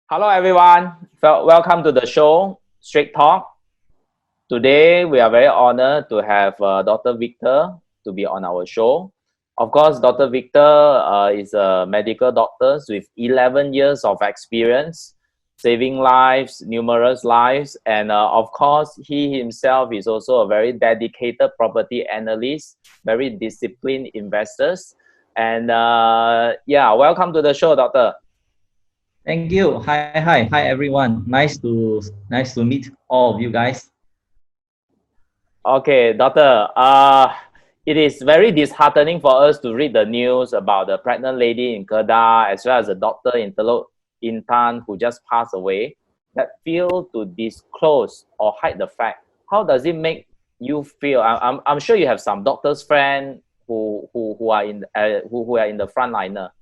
Hello, everyone. Welcome to the show, Straight Talk. Today, we are very honored to have Dr. Victor to be on our show. Of course, Dr. Victor is a medical doctor with 11 years of experience, saving lives, numerous lives. And of course, he himself is also a very dedicated property analyst, very disciplined investors. And welcome to the show, Doctor. Thank you. Hi everyone. Nice to meet all of you guys. Okay, Doctor. It is very disheartening for us to read the news about the pregnant lady in Kedah as well as the doctor in Teluk Intan who just passed away that fail to disclose or hide the fact. How does it make you feel? I'm sure you have some doctors friend who are in the front liner.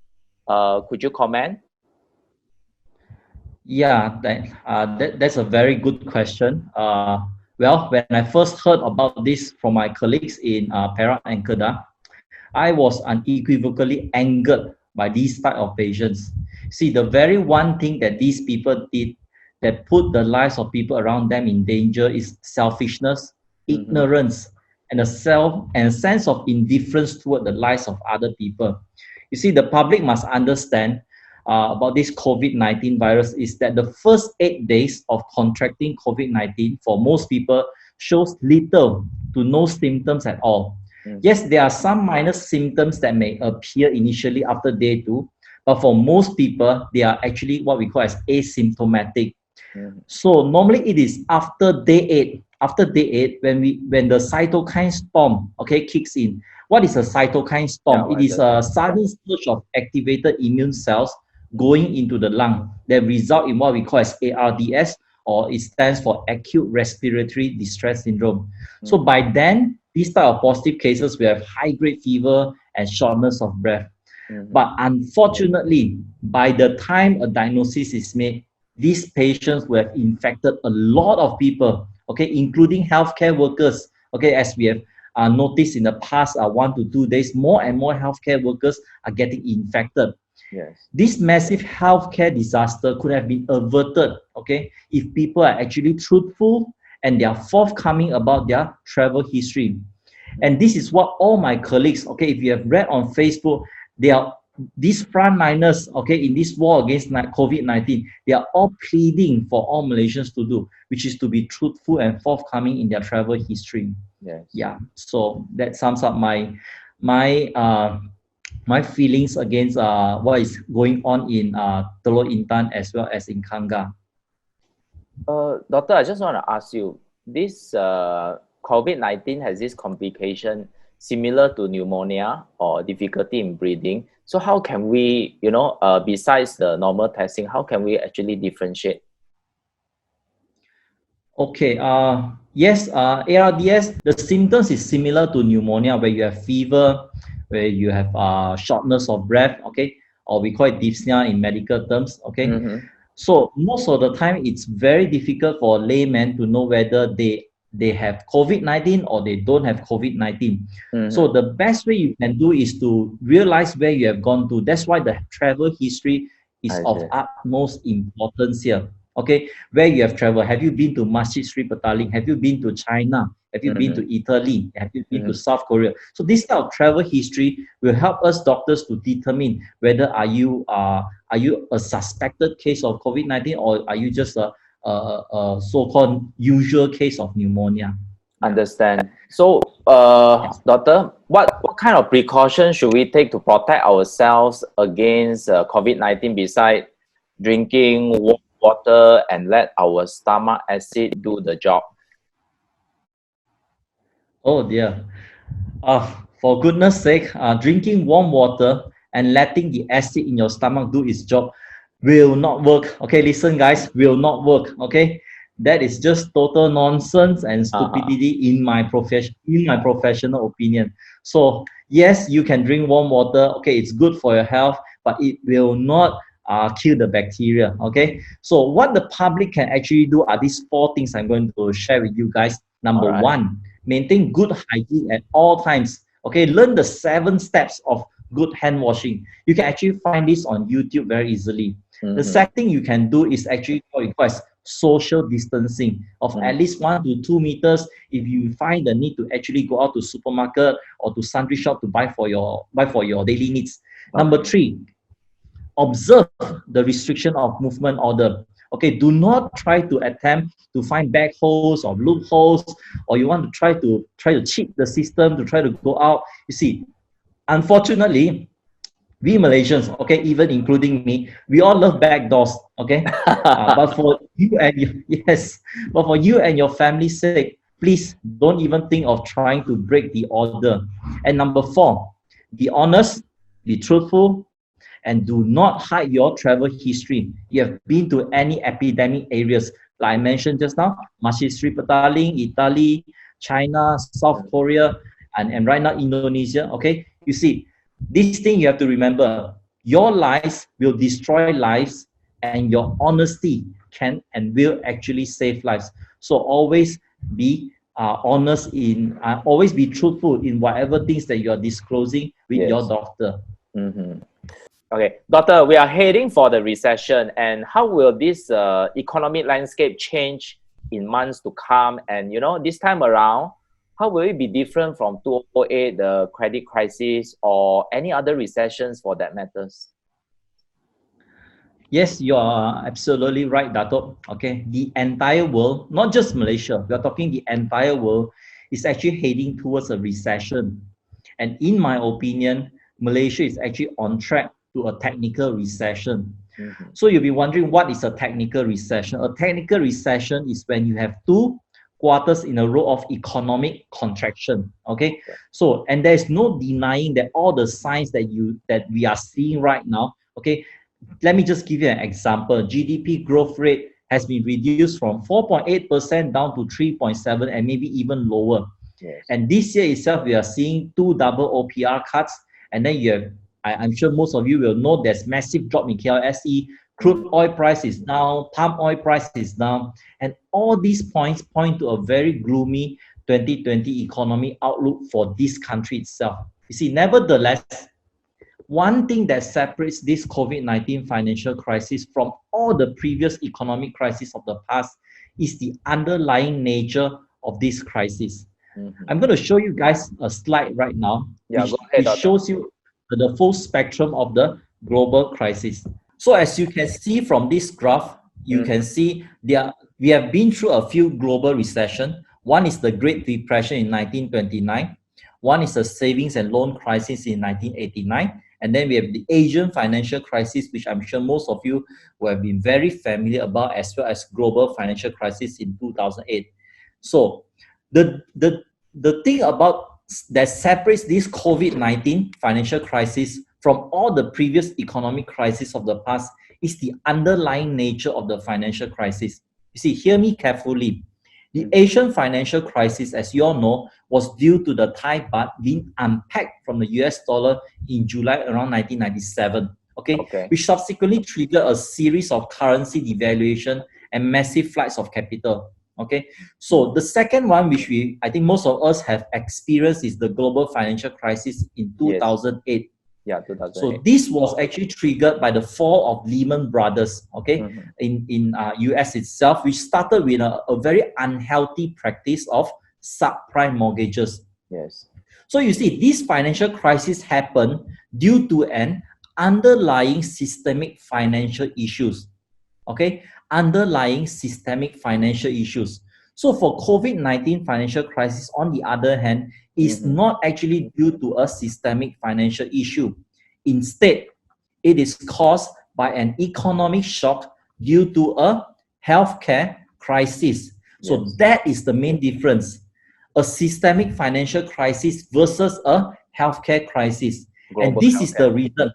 Could you comment? Yeah, that's a very good question. Well, when I first heard about this from my colleagues in Perak and Kedah, I was unequivocally angered by these type of patients. See, the very one thing that these people did that put the lives of people around them in danger is selfishness, ignorance, and a sense of indifference toward the lives of other people. You see, the public must understand about this COVID-19 virus is that the first 8 days of contracting COVID-19 for most people shows little to no symptoms at all. Yes, there are some minor symptoms that may appear initially after day 2, but for most people, they are actually what we call as asymptomatic. So normally it is after day 8. After day 8, when the cytokine storm kicks in. What is a cytokine storm? Yeah, It is a sudden surge of activated immune cells going into the lung that result in what we call as ARDS, or it stands for acute respiratory distress syndrome. So by then, these type of positive cases will have high-grade fever and shortness of breath. But unfortunately, by the time a diagnosis is made, these patients will have infected a lot of people, including healthcare workers, as we have noticed in the past 1 to 2 days, more and more healthcare workers are getting infected. Yes. This massive healthcare disaster could have been averted, if people are actually truthful and they are forthcoming about their travel history. And this is what all my colleagues, if you have read on Facebook, they are these frontliners, in this war against COVID-19, they are all pleading for all Malaysians to do, which is to be truthful and forthcoming in their travel history. Yes. Yeah, so that sums up my feelings against what is going on in Teluk Intan as well as in Kanga. Doctor, I just want to ask you, this COVID-19 has this complication similar to pneumonia or difficulty in breathing. So how can we, besides the normal testing, how can we actually differentiate? Okay, yes, ARDS, the symptoms is similar to pneumonia where you have fever, where you have shortness of breath, or we call it dyspnea in medical terms, So most of the time, it's very difficult for laymen to know whether they have COVID-19 or they don't have COVID-19. So the best way you can do is to realize where you have gone to. That's why the travel history is of utmost importance here. Where you have traveled. Have you been to Masjid Sri Petaling? Have you been to China? Have you been to Italy? Have you been to South Korea? So this type of travel history will help us doctors to determine whether are you a suspected case of COVID-19 or are you just a so-called usual case of pneumonia. Understand. So, Doctor, what kind of precautions should we take to protect ourselves against COVID-19 besides drinking warm water and let our stomach acid do the job? Oh dear. For goodness sake, drinking warm water and letting the acid in your stomach do its job will not work. Listen guys, will not work. That is just total nonsense and stupidity in my professional opinion. So yes, you can drink warm water. It's good for your health, but it will not kill the bacteria. So what the public can actually do are these 4 things I'm going to share with you guys. Number 1, maintain good hygiene at all times. Learn the 7 steps of good hand washing. You can actually find this on YouTube very easily. The Mm-hmm. second thing you can do is actually what we call as social distancing of at least 1 to 2 meters. If you find the need to actually go out to supermarket or to sundry shop to buy for your daily needs. Number three, observe the restriction of movement order. Okay, do not try to attempt to find back holes or loopholes, or you want to try to cheat the system to try to go out. You see, unfortunately, we Malaysians, okay, even including me, we all love back doors, okay. But for you and you, yes, but for you and your family's sake, please don't even think of trying to break the order. And number four, be honest, be truthful, and do not hide your travel history. You have been to any epidemic areas, like I mentioned just now, Masjid Petaling, Italy, China, South Korea, and right now Indonesia. Okay, you see, this thing you have to remember: your lies will destroy lives, and your honesty can and will actually save lives. So always be honest in, always be truthful in whatever things that you are disclosing with your doctor. Mm-hmm. Okay, Doctor, we are heading for the recession, and how will this economic landscape change in months to come? And this time around, how will it be different from 2008, the credit crisis, or any other recessions for that matters? Yes, you are absolutely right, Dato. Okay, the entire world, not just Malaysia, we are talking the entire world, is actually heading towards a recession. And in my opinion, Malaysia is actually on track to a technical recession. Mm-hmm. So you'll be wondering, what is a technical recession? A technical recession is when you have 2 quarters in a row of economic contraction. Okay, so and there's no denying that all the signs that we are seeing right now. Okay, let me just give you an example. GDP growth rate has been reduced from 4.8% down to 3.7% and maybe even lower. Yes. And this year itself, we are seeing 2 double OPR cuts. And then you have, I'm sure most of you will know, there's massive drop in KLSE. Crude oil price is down, palm oil price is down. And all these points point to a very gloomy 2020 economic outlook for this country itself. You see, nevertheless, one thing that separates this COVID-19 financial crisis from all the previous economic crises of the past is the underlying nature of this crisis. Mm-hmm. I'm going to show you guys a slide right now, which shows you the full spectrum of the global crisis. So as you can see from this graph, you can see we have been through a few global recessions. One is the Great Depression in 1929. One is the savings and loan crisis in 1989. And then we have the Asian financial crisis, which I'm sure most of you will have been very familiar about, as well as global financial crisis in 2008. So the thing about that separates this COVID-19 financial crisis from all the previous economic crises of the past is the underlying nature of the financial crisis. You see, hear me carefully. The Asian financial crisis, as you all know, was due to the Thai baht being unpacked from the US dollar in July around 1997, okay? Which subsequently triggered a series of currency devaluation and massive flights of capital, okay? So the second one, which I think most of us have experienced, is the global financial crisis in 2008. Yes. Yeah, 2008. So this was actually triggered by the fall of Lehman Brothers, okay, in US itself, which started with a very unhealthy practice of subprime mortgages. Yes. So you see, this financial crisis happened due to an underlying systemic financial issues, okay, underlying systemic financial issues. So for COVID-19 financial crisis, on the other hand, is not actually due to a systemic financial issue. Instead, it is caused by an economic shock due to a healthcare crisis. So that is the main difference. A systemic financial crisis versus a healthcare crisis. And this is the reason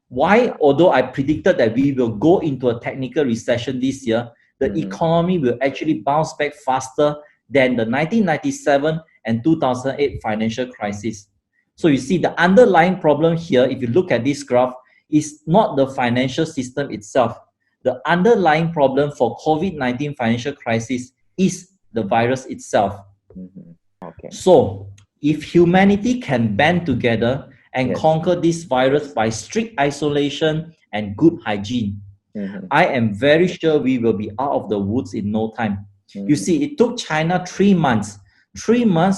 why, although I predicted that we will go into a technical recession this year, the economy will actually bounce back faster than the 1997 and 2008 financial crisis. So you see, the underlying problem here, if you look at this graph, is not the financial system itself. The underlying problem for COVID-19 financial crisis is the virus itself. Okay. So if humanity can band together and Yes. conquer this virus by strict isolation and good hygiene. Mm-hmm. I am very sure we will be out of the woods in no time. You Mm-hmm. see, it took China 3 months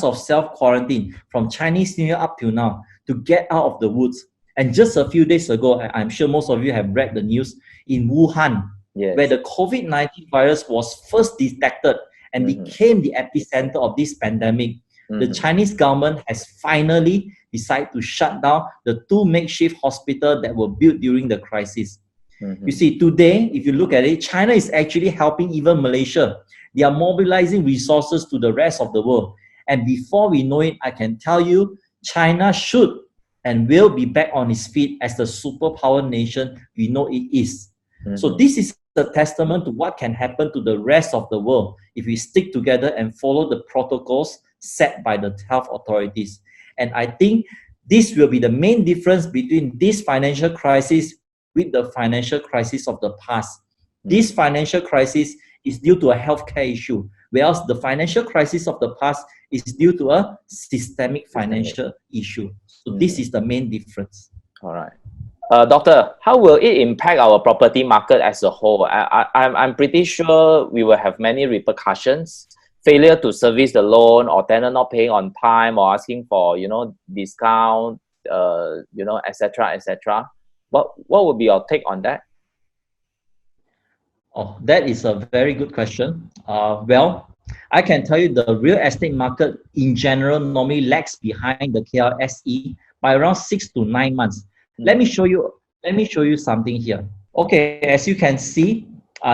of self-quarantine from Chinese New Year up till now to get out of the woods. And just a few days ago, I'm sure most of you have read the news in Wuhan, where Yes. the COVID-19 virus was first detected and Mm-hmm. became the epicenter of this pandemic. The Mm-hmm. Chinese government has finally decided to shut down the 2 makeshift hospitals that were built during the crisis. Mm-hmm. You see, today, if you look at it, China is actually helping even Malaysia. They are mobilizing resources to the rest of the world. And before we know it, I can tell you, China should and will be back on its feet as the superpower nation we know it is. So Mm-hmm. this is a testament to what can happen to the rest of the world if we stick together and follow the protocols set by the health authorities. And I think this will be the main difference between this financial crisis with the financial crisis of the past. This financial crisis is due to a healthcare issue, whereas the financial crisis of the past is due to a systemic Systemic. financial issue. So this Mm-hmm. is the main difference. All right. Doctor, how will it impact our property market as a whole? I'm pretty sure we will have many repercussions. Failure to service the loan, or tenant not paying on time, or asking for discount, etc., etc. What would be your take on that? Oh, that is a very good question. Well, I can tell you the real estate market in general normally lags behind the KLSE by around 6 to 9 months. Let me Mm-hmm. show you. Let me show you something here. Okay, as you can see,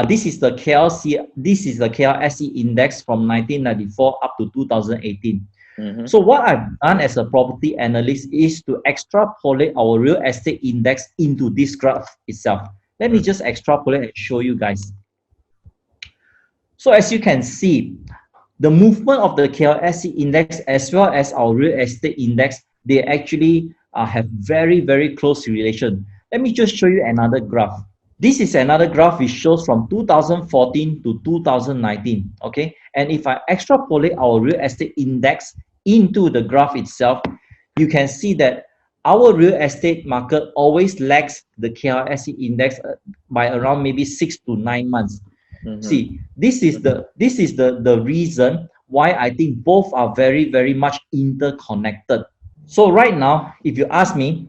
this is the KLC. This is the KLSE index from 1994 up to 2018. Mm-hmm. So what I've done as a property analyst is to extrapolate our real estate index into this graph itself. Let me just extrapolate and show you guys. So as you can see, the movement of the KLSE index as well as our real estate index, they actually have very, very close relation. Let me just show you another graph. This is another graph which shows from 2014 to 2019, okay? And if I extrapolate our real estate index into the graph itself, you can see that our real estate market always lags the KLSE index by around maybe 6 to 9 months. Mm-hmm. See, this is the reason why I think both are very, very much interconnected. So right now, if you ask me,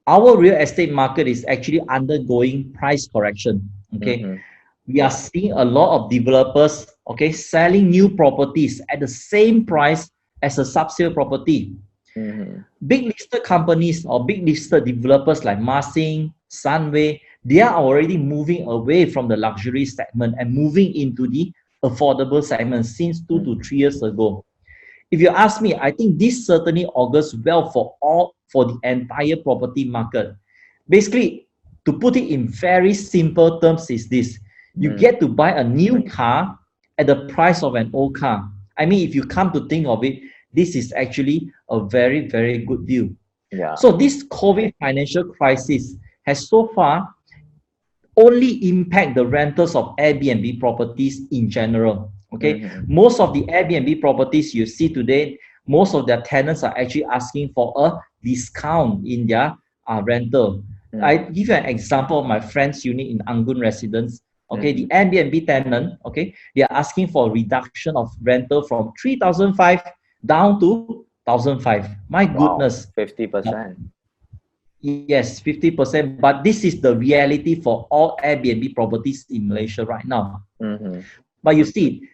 our real estate market is actually undergoing price correction. Okay, Mm-hmm. we are seeing a lot of developers, okay, selling new properties at the same price as a sub-sale property. Mm-hmm. Big listed companies or big listed developers like Marsing, Sunway, they are already moving away from the luxury segment and moving into the affordable segment since 2 to 3 years ago. If you ask me, I think this certainly augurs well for the entire property market. Basically, to put it in very simple terms, is this: you get to buy a new car at the price of an old car. I mean, if you come to think of it, this is actually a very, very good deal. Yeah. So this COVID financial crisis has so far only impact the rentals of Airbnb properties in general. Okay, Mm-hmm. most of the Airbnb properties you see today, most of their tenants are actually asking for a discount in their rental. I give you an example of my friend's unit in Anggun Residence. Okay, the Airbnb tenant, okay, they are asking for a reduction of rental from 3,500 down to 1,500. My Wow, goodness. 50%. Yes, 50%. But this is the reality for all Airbnb properties in Malaysia right now. Mm-hmm. But you see,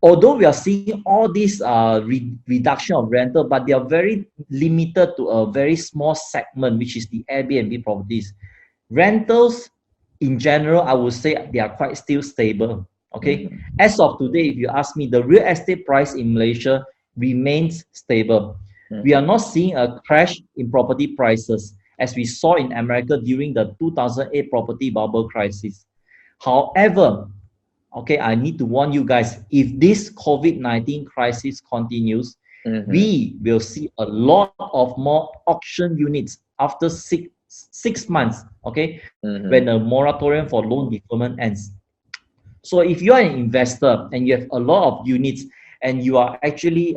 although we are seeing all this reduction of rental, but they are very limited to a very small segment, which is the Airbnb properties. Rentals, in general, I would say they are quite still stable. Okay, as of today, if you ask me, the real estate price in Malaysia remains stable. We are not seeing a crash in property prices as we saw in America during the 2008 property bubble crisis. However, okay, I need to warn you guys, if this COVID-19 crisis continues, we will see a lot of more auction units after six months, okay, when the moratorium for loan deferment ends. So if you are an investor and you have a lot of units and you are actually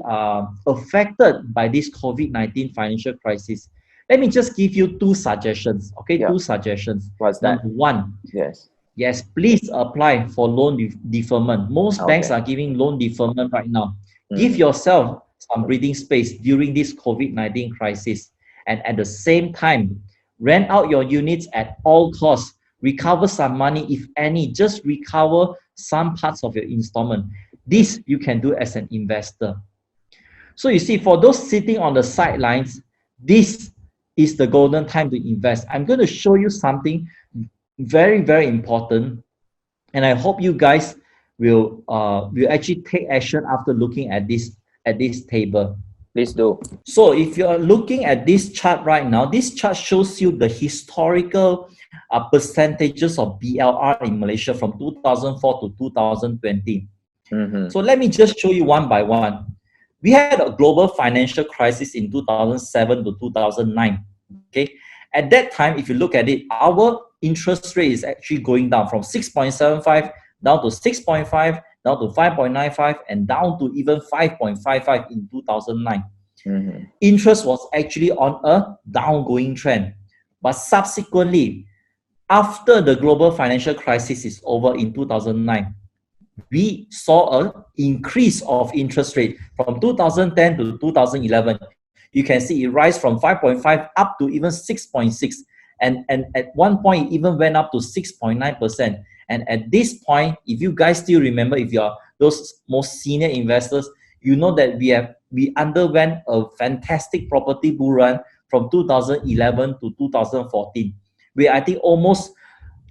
affected by this COVID-19 financial crisis, Let me just give you two suggestions. Okay, Yeah. two suggestions. What's that? Number one, Yes. yes, please apply for loan deferment. Most banks Okay. are giving loan deferment right now. Give Mhm. yourself some breathing space during this COVID-19 crisis. And at the same time, rent out your units at all costs. Recover some money, if any. Just recover some parts of your installment. This you can do as an investor. So you see, for those sitting on the sidelines, this is the golden time to invest. I'm going to show you something very, very important, and I hope you guys will actually take action after looking at this table. Please do. So if you are looking at this chart right now, this chart shows you the historical percentages of BLR in Malaysia from 2004 to 2020. Mm-hmm. So let me just show you one by one. We had a global financial crisis in 2007 to 2009. Okay, at that time, if you look at it, our interest rate is actually going down from 6.75 down to 6.5, down to 5.95, and down to even 5.55 in 2009. Mm-hmm. Interest was actually on a downgoing trend. But subsequently, after the global financial crisis is over in 2009, we saw an increase of interest rate from 2010 to 2011. You can see it rise from 5.5 up to even 6.6. And at one point, it even went up to 6.9%. And at this point, if you guys still remember, if you're those most senior investors, you know that we underwent a fantastic property bull run from 2011 to 2014. Where I think almost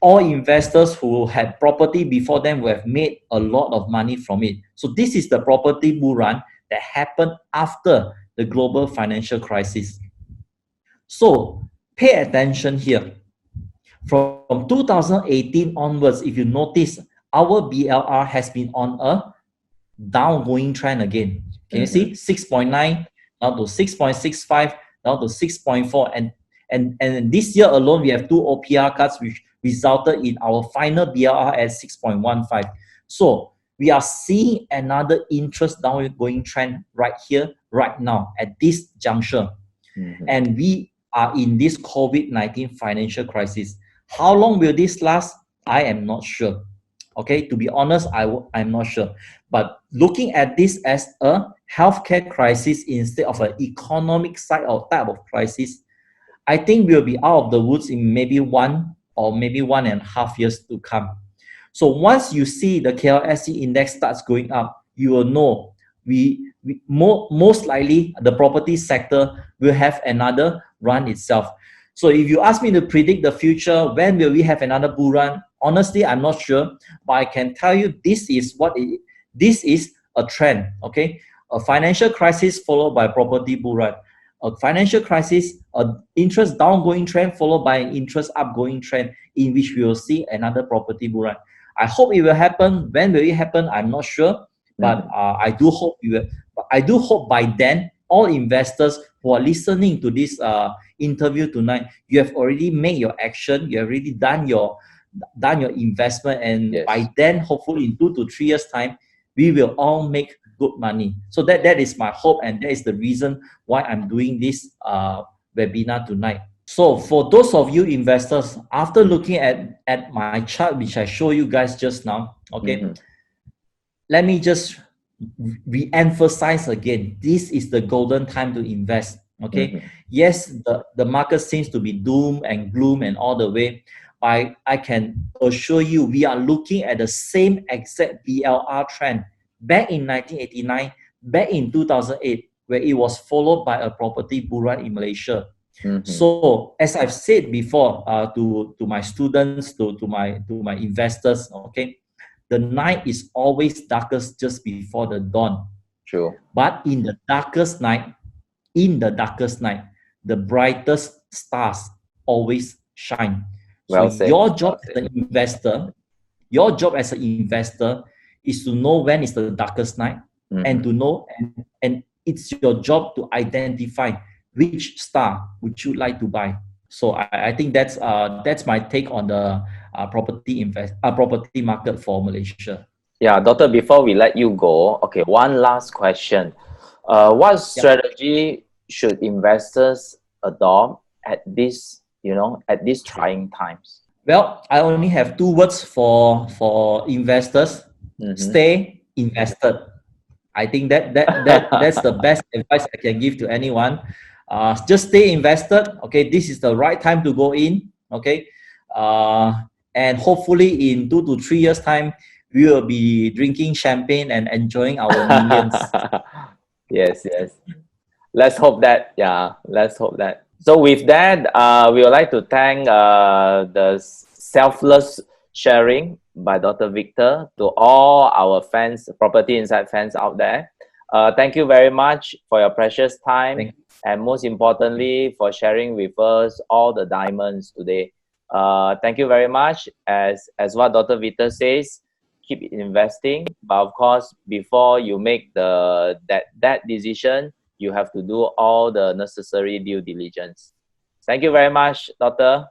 all investors who had property before them will have made a lot of money from it. So this is the property bull run that happened after the global financial crisis. So pay attention here. From 2018 onwards, if you notice, our BLR has been on a downgoing trend again. Can you see 6.9 down to 6.65 down to 6.4, and this year alone we have two OPR cuts which resulted in our final BLR at 6.15. So we are seeing another interest downgoing trend right here, right now at this juncture. And we are in this COVID-19 financial crisis. How long will this last? I am not sure. Okay, to be honest, I'm not sure. But looking at this as a healthcare crisis instead of an economic side or type of crisis, I think we'll be out of the woods in maybe 1.5 years to come. So once you see the KLSE index starts going up, you will know most likely the property sector will have another run itself. So if you ask me to predict the future, when will we have another bull run? Honestly, I'm not sure, but I can tell you this is a trend. Okay, a financial crisis followed by property bull run. A financial crisis, an interest downgoing trend followed by an interest upgoing trend, in which we will see another property bull run. I hope it will happen. When will it happen? I'm not sure, but I do hope it will. I do hope by then, all investors who are listening to this interview tonight, you have already made your action. You have already done your investment, and by then, hopefully in 2 to 3 years time, we will all make good money. So that is my hope, and that is the reason why I'm doing this webinar tonight. So for those of you investors, after looking at my chart, which I show you guys just now, okay, let me just re-emphasize again, this is the golden time to invest. Okay, yes, the market seems to be doom and gloom and all the way. I can assure you, we are looking at the same exact BLR trend back in 1989, back in 2008, where it was followed by a property bull run in Malaysia. So as I've said before, to my students, to my investors, okay, the night is always darkest just before the dawn. True. But in the darkest night, the brightest stars always shine. So your job as an investor, is to know when is the darkest night, and to know, and it's your job to identify which star would you like to buy. So I think that's my take on the property market for Malaysia. Yeah, Doctor, before we let you go, okay, one last question. What strategy should investors adopt at this, you know, at these trying times? Well, I only have two words for investors: Mm-hmm. stay invested. I think that's the best advice I can give to anyone. Just stay invested. Okay, this is the right time to go in. Okay, and hopefully in 2 to 3 years time, we will be drinking champagne and enjoying our millions. Yes, yes. Let's hope that. Yeah, let's hope that. So with that, we would like to thank the selfless sharing by Dr. Victor to all our fans, Property Insight fans out there. Thank you very much for your precious time, Thank and most importantly for sharing with us all the diamonds today. Thank you very much. As what Dr. Victor says, keep investing, but of course, before you make that decision, you have to do all the necessary due diligence. Thank you very much, Doctor.